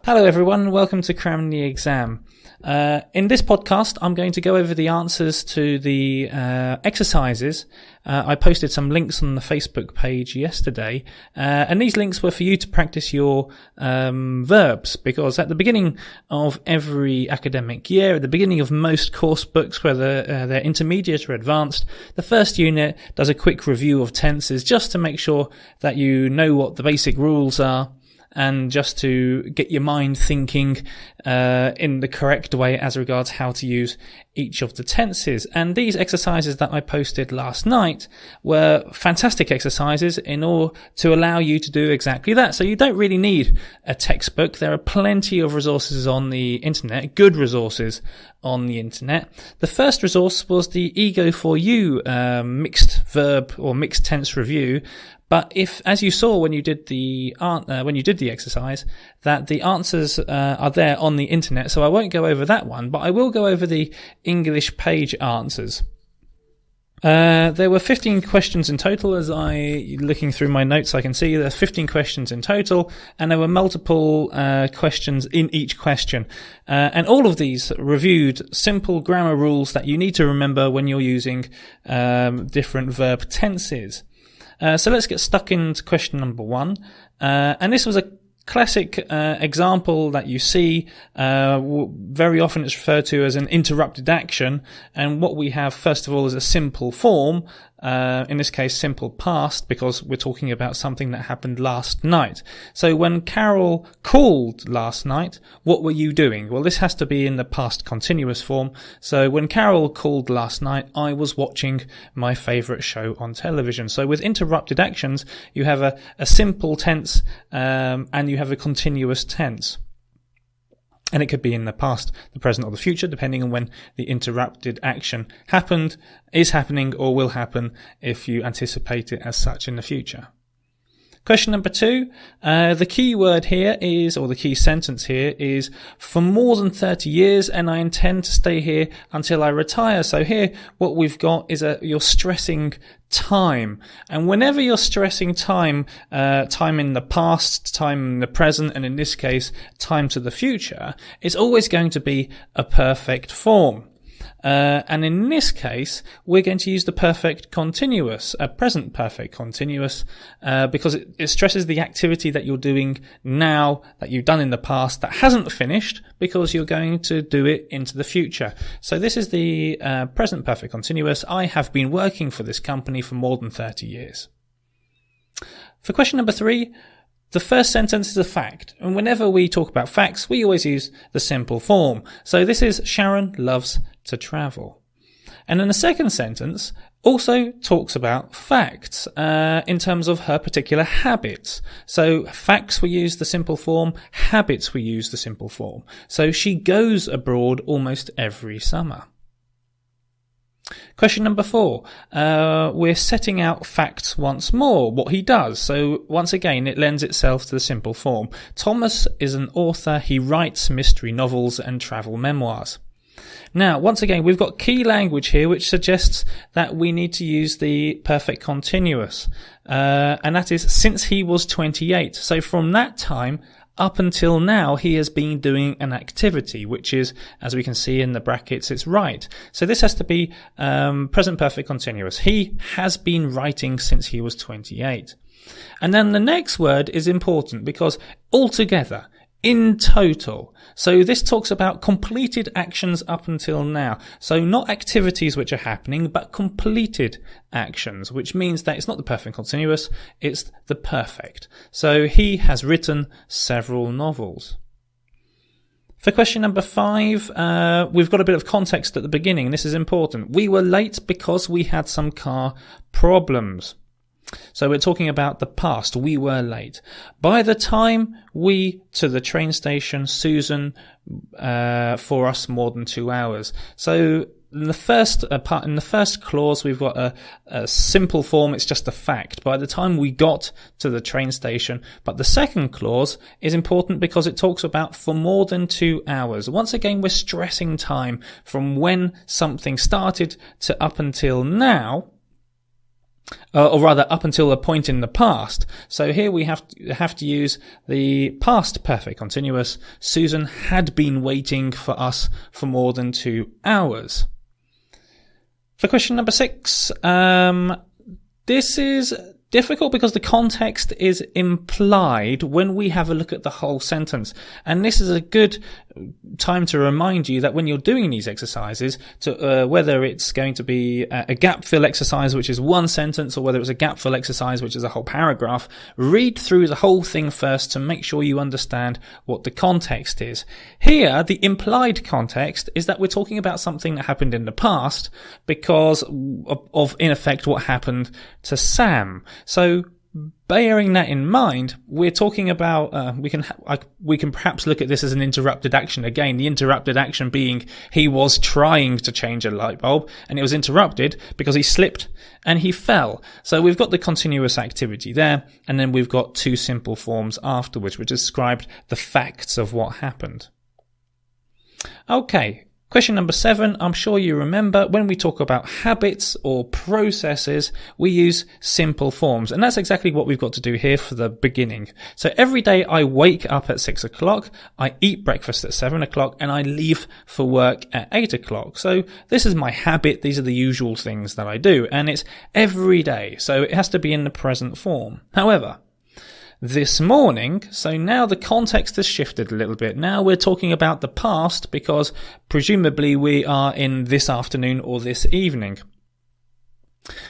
Hello everyone, welcome to Cram the Exam. In this podcast, I'm going to go over the answers to the exercises. I posted some links on the Facebook page yesterday, and these links were for you to practice your verbs, because at the beginning of every academic year, at the beginning of most course books, whether they're intermediate or advanced, the first unit does a quick review of tenses just to make sure that you know what the basic rules are, and just to get your mind thinking in the correct way as regards how to use each of the tenses. And these exercises that I posted last night were fantastic exercises in order to allow you to do exactly that. So you don't really need a textbook. There are plenty of resources on the internet, good resources on the internet. The first resource was the Ego for You mixed verb or mixed tense review. But if, as you saw when you did the exercise, that the answers are there on the internet, so I won't go over that one, but I will go over the English page answers. There were 15 questions in total. Looking through my notes, I can see there's 15 questions in total, and there were multiple questions in each question. And all of these reviewed simple grammar rules that you need to remember when you're using different verb tenses. So let's get stuck into question number one. And this was a classic example that you see. Very often it's referred to as an interrupted action. And what we have, first of all, is a simple form. In this case, simple past, because we're talking about something that happened last night. So when Carol called last night, what were you doing? Well, this has to be in the past continuous form. So when Carol called last night, I was watching my favorite show on television. So with interrupted actions, you have a simple tense, and you have a continuous tense. And it could be in the past, the present, or the future, depending on when the interrupted action happened, is happening, or will happen if you anticipate it as such in the future. Question number two, the key word here is, or the key sentence here is, for more than 30 years, and I intend to stay here until I retire. So here, what we've got is you're stressing time. And whenever you're stressing time, time in the past, time in the present, and in this case, time to the future, it's always going to be a perfect form. And in this case, we're going to use the perfect continuous, a present perfect continuous, because it stresses the activity that you're doing now, that you've done in the past, that hasn't finished, because you're going to do it into the future. So this is the present perfect continuous. I have been working for this company for more than 30 years. For question number three, the first sentence is a fact, and whenever we talk about facts, we always use the simple form. So this is Sharon loves to travel. And then the second sentence also talks about facts in terms of her particular habits. So facts, we use the simple form. Habits, we use the simple form. So she goes abroad almost every summer. Question number four, we're setting out facts once more, what he does. So once again, it lends itself to the simple form. Thomas is an author. He writes mystery novels and travel memoirs. Now, once again, we've got key language here which suggests that we need to use the perfect continuous. And that is since he was 28. So from that time up until now, he has been doing an activity, which is, as we can see in the brackets, it's write. So this has to be present perfect continuous. He has been writing since he was 28. And then the next word is important because altogether, in total. So this talks about completed actions up until now. So not activities which are happening, but completed actions, which means that it's not the perfect continuous, it's the perfect. So he has written several novels. For question number five, we've got a bit of context at the beginning, and this is important. We were late because we had some car problems. So we're talking about the past. We were late. By the time we to the train station, Susan, for us more than 2 hours. So in the first part, in the first clause, we've got a simple form. It's just a fact. By the time we got to the train station. But the second clause is important because it talks about for more than 2 hours. Once again, we're stressing time from when something started to up until now. or rather up until a point in the past. So here we have to use the past perfect continuous. Susan had been waiting for us for more than 2 hours. For question number 6, this is difficult because the context is implied when we have a look at the whole sentence. And this is a good time to remind you that when you're doing these exercises, to whether it's going to be a gap fill exercise, which is one sentence, or whether it's a gap fill exercise, which is a whole paragraph, read through the whole thing first to make sure you understand what the context is. Here, the implied context is that we're talking about something that happened in the past because of in effect, what happened to Sam. So, bearing that in mind, we're talking about, we can perhaps look at this as an interrupted action. Again, the interrupted action being he was trying to change a light bulb and it was interrupted because he slipped and he fell. So we've got the continuous activity there, and then we've got 2 simple forms afterwards, which described the facts of what happened. Okay. Question number 7, I'm sure you remember when we talk about habits or processes, we use simple forms. And that's exactly what we've got to do here for the beginning. So every day I wake up at 6 o'clock, I eat breakfast at 7 o'clock, and I leave for work at 8 o'clock. So this is my habit. These are the usual things that I do. And it's every day. So it has to be in the present form. However, this morning, so now the context has shifted a little bit. Now we're talking about the past because presumably we are in this afternoon or this evening.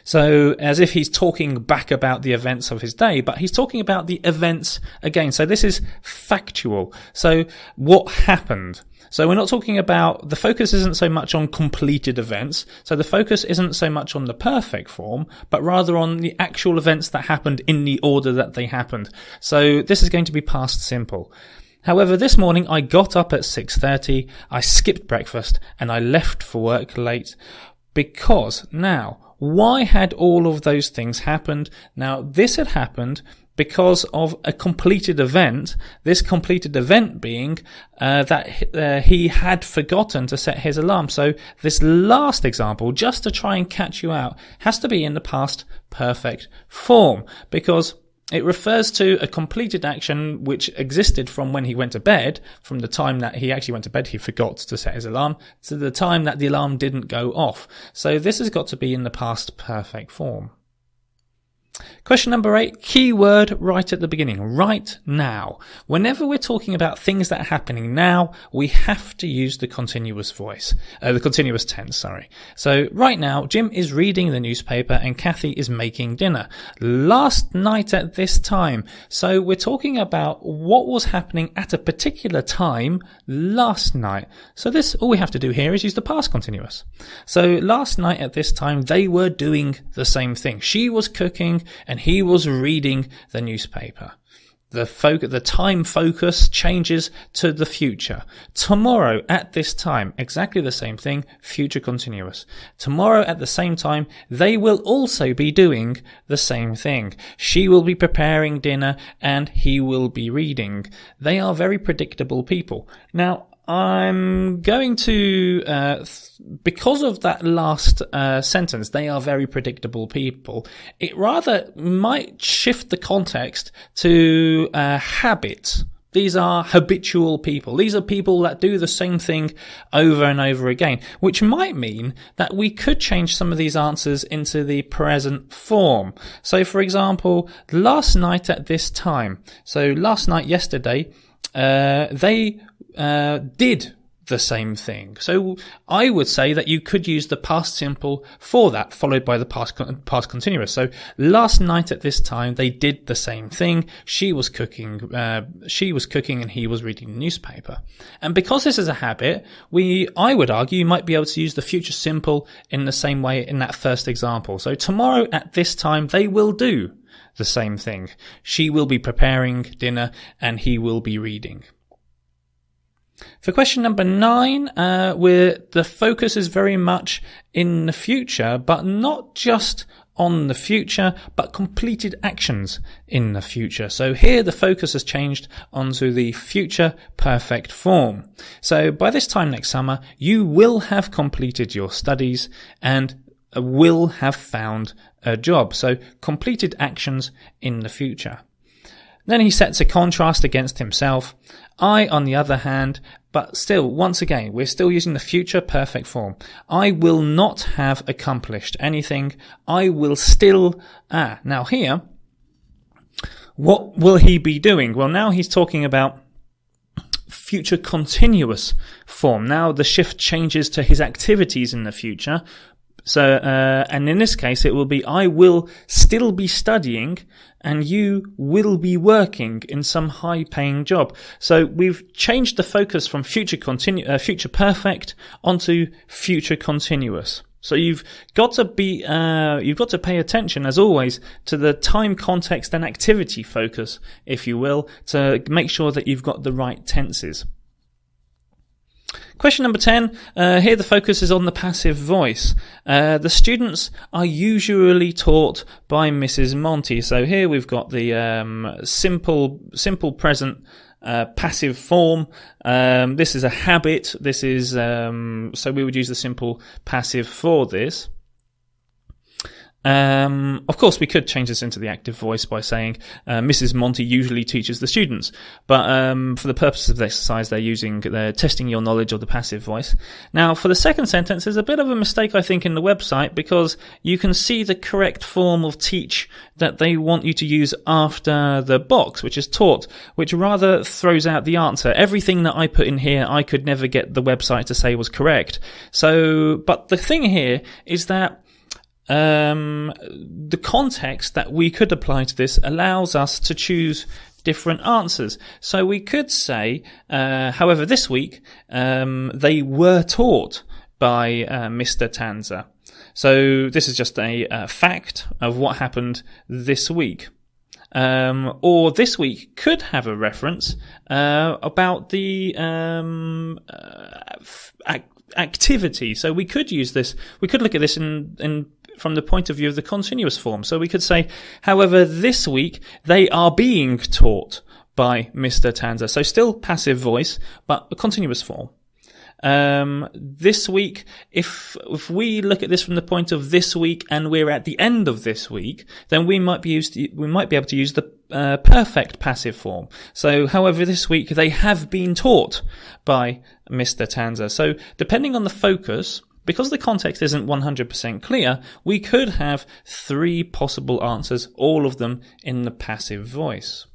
So as if he's talking back about the events of his day, but he's talking about the events again. So this is factual. So what happened? So we're not talking about, the focus isn't so much on completed events. So the focus isn't so much on the perfect form, but rather on the actual events that happened in the order that they happened. So this is going to be past simple. However, this morning I got up at 6:30, I skipped breakfast, and I left for work late because now, why had all of those things happened? Now, this had happened because of a completed event, this completed event being that he had forgotten to set his alarm. So this last example, just to try and catch you out, has to be in the past perfect form because it refers to a completed action which existed from when he went to bed, from the time that he actually went to bed, he forgot to set his alarm, to the time that the alarm didn't go off. So this has got to be in the past perfect form. Question number 8, keyword right at the beginning, right now. Whenever we're talking about things that are happening now, we have to use the continuous tense, sorry. So right now, Jim is reading the newspaper and Kathy is making dinner. Last night at this time. So we're talking about what was happening at a particular time last night. So this, all we have to do here is use the past continuous. So last night at this time, they were doing the same thing. She was cooking and he was reading the newspaper. The time focus changes to the future. Tomorrow at this time, exactly the same thing, future continuous. Tomorrow at the same time, they will also be doing the same thing. She will be preparing dinner and he will be reading. They are very predictable people. Now, I'm going to, because of that last sentence, they are very predictable people, it rather might shift the context to habits. These are habitual people. These are people that do the same thing over and over again, which might mean that we could change some of these answers into the present form. So, for example, last night at this time. So last night, yesterday, they did the same thing. So I would say that you could use the past simple for that, followed by the past continuous. So last night at this time, they did the same thing. She was cooking and he was reading the newspaper. And because this is a habit, I would argue you might be able to use the future simple in the same way in that first example. So tomorrow at this time, they will do the same thing. She will be preparing dinner and he will be reading. For question number 9, where the focus is very much in the future, but not just on the future, but completed actions in the future. So here the focus has changed onto the future perfect form. So by this time next summer, you will have completed your studies and will have found a job. So completed actions in the future. Then he sets a contrast against himself. I, on the other hand, but still, once again, we're still using the future perfect form. I will not have accomplished anything. I will still... Now here, what will he be doing? Well, now he's talking about future continuous form. Now the shift changes to his activities in the future. So, and in this case, it will be, I will still be studying and you will be working in some high-paying job. So we've changed the focus from future perfect onto future continuous. So you've got to pay attention, as always, to the time, context, and activity focus, if you will, to make sure that you've got the right tenses. Question number 10, here the focus is on the passive voice. The students are usually taught by Mrs. Monty. So here we've got the simple present passive form. This is a habit. This is so we would use the simple passive for this. Of course, we could change this into the active voice by saying Mrs. Monty usually teaches the students, but for the purposes of the exercise, they're testing your knowledge of the passive voice. Now, for the second sentence, there's a bit of a mistake, I think, in the website, because you can see the correct form of teach that they want you to use after the box, which is taught, which rather throws out the answer. Everything that I put in here, I could never get the website to say was correct. So, but the thing here is that the context that we could apply to this allows us to choose different answers. So we could say, however, this week, they were taught by Mr. Tanzer. So this is just a fact of what happened this week. Or this week could have a reference about the activity. So we could use this. We could look at this in from the point of view of the continuous form. So we could say, however, this week they are being taught by Mr. Tanzer. So still passive voice, but a continuous form. This week, if we look at this from the point of this week and we're at the end of this week, then we might be able to use the perfect passive form. So, however, this week they have been taught by Mr. Tanzer. So, depending on the focus, because the context isn't 100% clear, we could have three possible answers, all of them in the passive voice.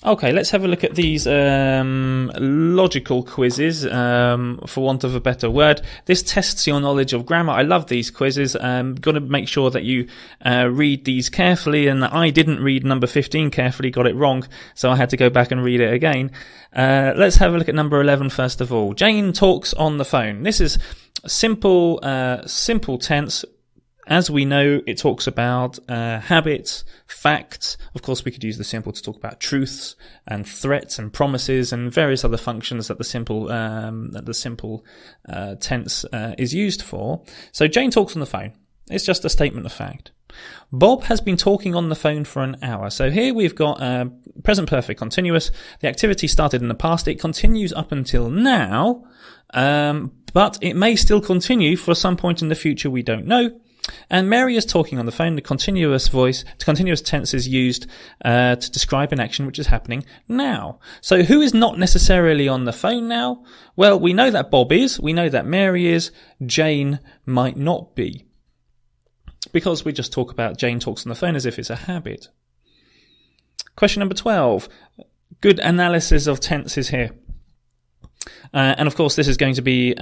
Okay, let's have a look at these logical quizzes, for want of a better word. This tests your knowledge of grammar. I love these quizzes. Got to make sure that you read these carefully, and I didn't read number 15 carefully, got it wrong, so I had to go back and read it again. Let's have a look at number 11 first of all. Jane talks on the phone. This is simple tense. As we know, it talks about habits, facts. Of course, we could use the simple to talk about truths and threats and promises and various other functions that the simple tense is used for. So Jane talks on the phone. It's just a statement of fact. Bob has been talking on the phone for an hour. So here we've got present perfect continuous. The activity started in the past. It continues up until now, but it may still continue for some point in the future. We don't know. And Mary is talking on the phone. The continuous tense is used to describe an action which is happening now. So who is not necessarily on the phone now? Well, we know that Bob is. We know that Mary is. Jane might not be. Because we just talk about Jane talks on the phone as if it's a habit. Question number 12. Good analysis of tenses here. And of course, this is going to be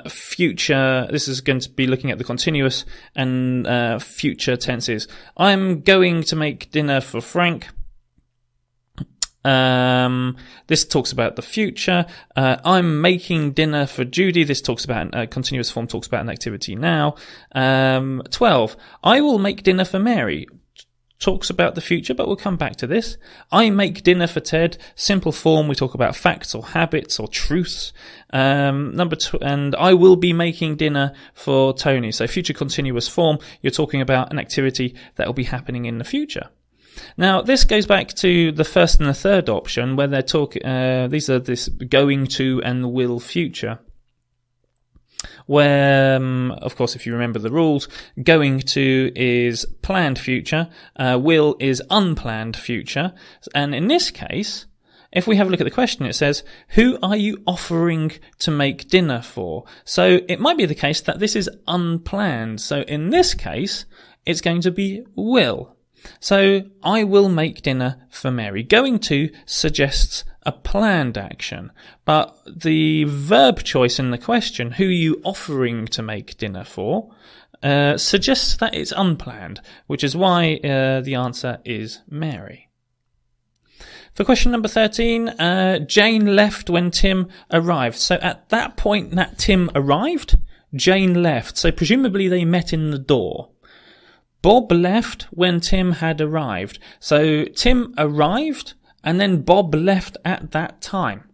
future. This is going to be looking at the continuous and future tenses. I'm going to make dinner for Frank. This talks about the future. I'm making dinner for Judy. This talks about continuous form. Talks about an activity now. 12. I will make dinner for Mary. Talks about the future, but we'll come back to this. I make dinner for Ted. Simple form, we talk about facts or habits or truths. Number 2, and I will be making dinner for Tony. So future continuous form, you're talking about an activity that will be happening in the future. Now, this goes back to the first and the third option where they're talking, these are this going to and will future. where, of course, if you remember the rules, going to is planned future, will is unplanned future. And in this case, if we have a look at the question, it says, who are you offering to make dinner for? So it might be the case that this is unplanned. So in this case, it's going to be will. So I will make dinner for Mary. Going to suggests a planned action, but the verb choice in the question, who are you offering to make dinner for, suggests that it's unplanned, which is why the answer is Mary. For question number 13, Jane left when Tim arrived. So at that point that Tim arrived, Jane left. So presumably they met in the door. Bob left when Tim had arrived. So Tim arrived and then Bob left at that time.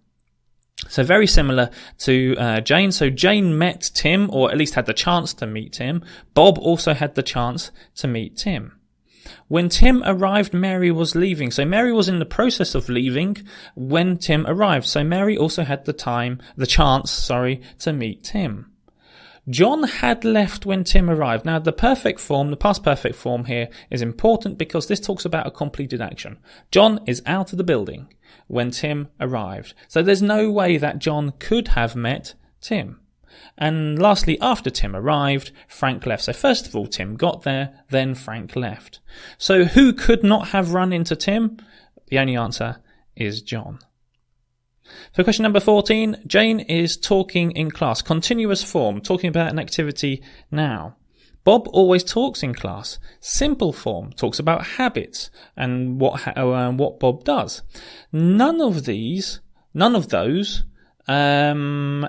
So very similar to Jane. So Jane met Tim, or at least had the chance to meet Tim. Bob also had the chance to meet Tim. When Tim arrived, Mary was leaving. So Mary was in the process of leaving when Tim arrived. So Mary also had the chance to meet Tim. John had left when Tim arrived. Now, the perfect form, the past perfect form here is important because this talks about a completed action. John is out of the building when Tim arrived. So there's no way that John could have met Tim. And lastly, after Tim arrived, Frank left. So first of all, Tim got there, then Frank left. So who could not have run into Tim? The only answer is John. For question number 14, Jane is talking in class. Continuous form, talking about an activity now. Bob always talks in class. Simple form, talks about habits and what Bob does. None of those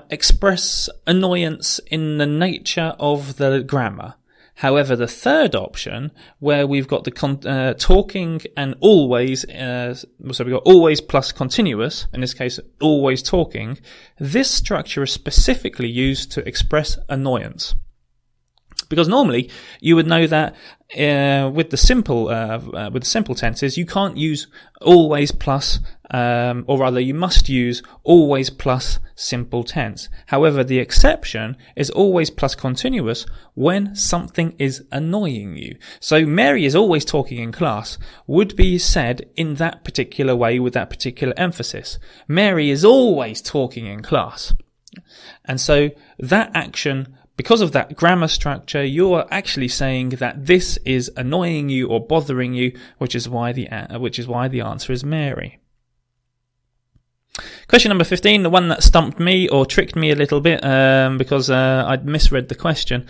express annoyance in the nature of the grammar. However, the third option, where we've got the talking and always, so we've got always plus continuous, in this case, always talking, this structure is specifically used to express annoyance. Because normally you would know that with the simple tenses, you can't use always plus, or rather you must use always plus simple tense. However, the exception is always plus continuous when something is annoying you. So Mary is always talking in class would be said in that particular way with that particular emphasis. Mary is always talking in class. And so that action, because of that grammar structure, you're actually saying that this is annoying you or bothering you, which is why the answer is Mary. Question number 15, the one that stumped me or tricked me a little bit because I'd misread the question.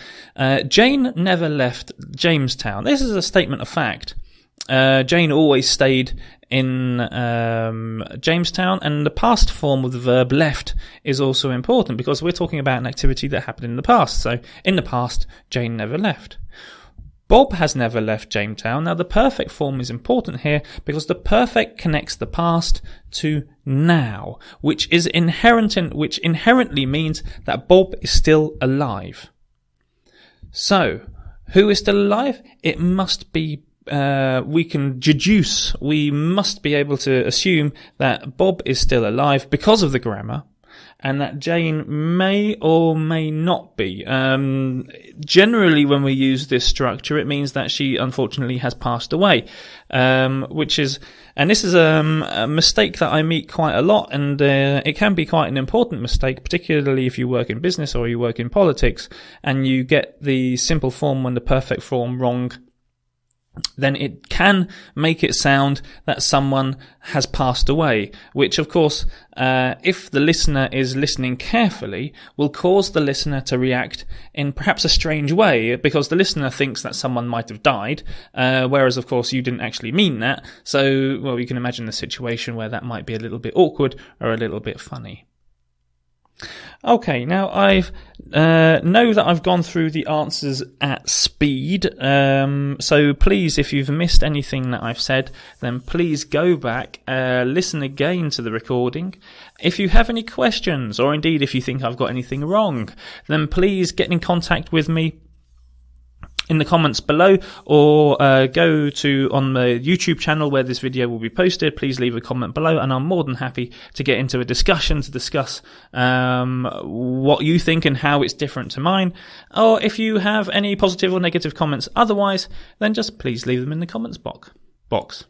Jane never left Jamestown. This is a statement of fact. Jane always stayed in Jamestown, and the past form of the verb left is also important because we're talking about an activity that happened in the past. So in the past, Jane never left. Bob has never left Jamestown. Now the perfect form is important here because the perfect connects the past to now, which inherently means that Bob is still alive. So who is still alive? It must be we must be able to assume that Bob is still alive because of the grammar, and that Jane may or may not be. Generally, when we use this structure, it means that she unfortunately has passed away, this is a mistake that I meet quite a lot, and it can be quite an important mistake, particularly if you work in business or you work in politics, and you get the simple form and the perfect form wrong. Then it can make it sound that someone has passed away, which of course, if the listener is listening carefully, will cause the listener to react in perhaps a strange way, because the listener thinks that someone might have died, whereas of course you didn't actually mean that. So, well, you can imagine the situation where that might be a little bit awkward or a little bit funny. Okay, now I've know that I've gone through the answers at speed, so please, if you've missed anything that I've said, then please go back, listen again to the recording. If you have any questions, or indeed if you think I've got anything wrong, then please get in contact with me in the comments below, or go to on the YouTube channel where this video will be posted. Please leave a comment below, and I'm more than happy to get into a discussion to discuss what you think and how it's different to mine. Or if you have any positive or negative comments otherwise, then just please leave them in the comments box.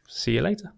See you later.